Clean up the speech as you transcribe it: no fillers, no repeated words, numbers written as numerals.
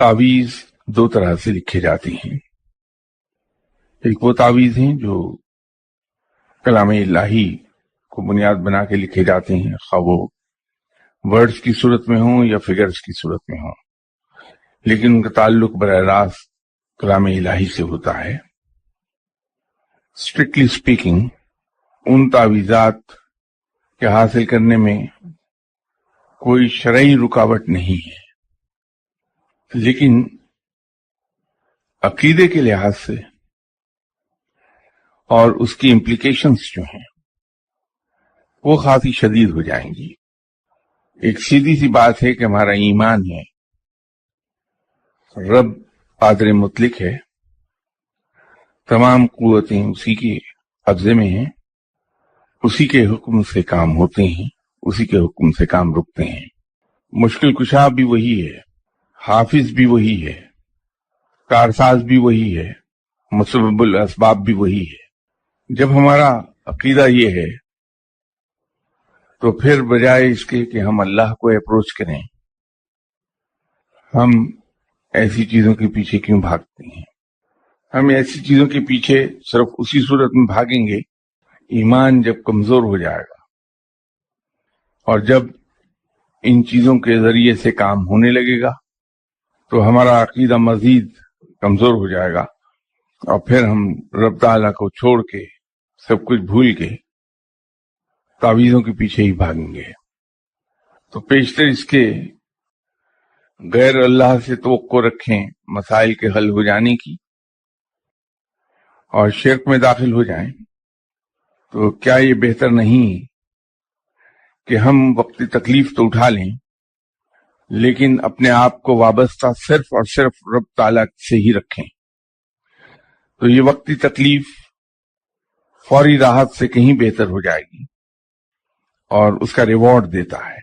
تعویذ دو طرح سے لکھے جاتے ہیں. ایک وہ تعویذ ہیں جو کلام الہی کو بنیاد بنا کے لکھے جاتے ہیں، خواہ وہ ورڈز کی صورت میں ہوں یا فگرز کی صورت میں ہوں، لیکن ان کا تعلق براہ راست کلام الہی سے ہوتا ہے. اسٹرکٹلی اسپیکنگ ان تعویذات کے حاصل کرنے میں کوئی شرعی رکاوٹ نہیں ہے، لیکن عقیدے کے لحاظ سے اور اس کی امپلیکیشنز جو ہیں وہ خاصی شدید ہو جائیں گی. ایک سیدھی سی بات ہے کہ ہمارا ایمان ہے، رب قادر مطلق ہے، تمام قوتیں اسی کے قبضے میں ہیں، اسی کے حکم سے کام ہوتے ہیں، اسی کے حکم سے کام رکتے ہیں. مشکل کشا بھی وہی ہے، حافظ بھی وہی ہے، کارساز بھی وہی ہے، مسبب الاسباب بھی وہی ہے. جب ہمارا عقیدہ یہ ہے تو پھر بجائے اس کے کہ ہم اللہ کو اپروچ کریں، ہم ایسی چیزوں کے پیچھے کیوں بھاگتے ہیں؟ ہم ایسی چیزوں کے پیچھے صرف اسی صورت میں بھاگیں گے ایمان جب کمزور ہو جائے گا، اور جب ان چیزوں کے ذریعے سے کام ہونے لگے گا تو ہمارا عقیدہ مزید کمزور ہو جائے گا، اور پھر ہم رب تعالیٰ کو چھوڑ کے سب کچھ بھول کے تعویذوں کے پیچھے ہی بھاگیں گے. تو پیشتر اس کے غیر اللہ سے توقع رکھیں مسائل کے حل ہو جانے کی اور شرک میں داخل ہو جائیں. تو کیا یہ بہتر نہیں کہ ہم وقتی تکلیف تو اٹھا لیں لیکن اپنے آپ کو وابستہ صرف اور صرف رب تعالیٰ سے ہی رکھیں؟ تو یہ وقتی تکلیف فوری راحت سے کہیں بہتر ہو جائے گی اور اس کا ریوارڈ دیتا ہے.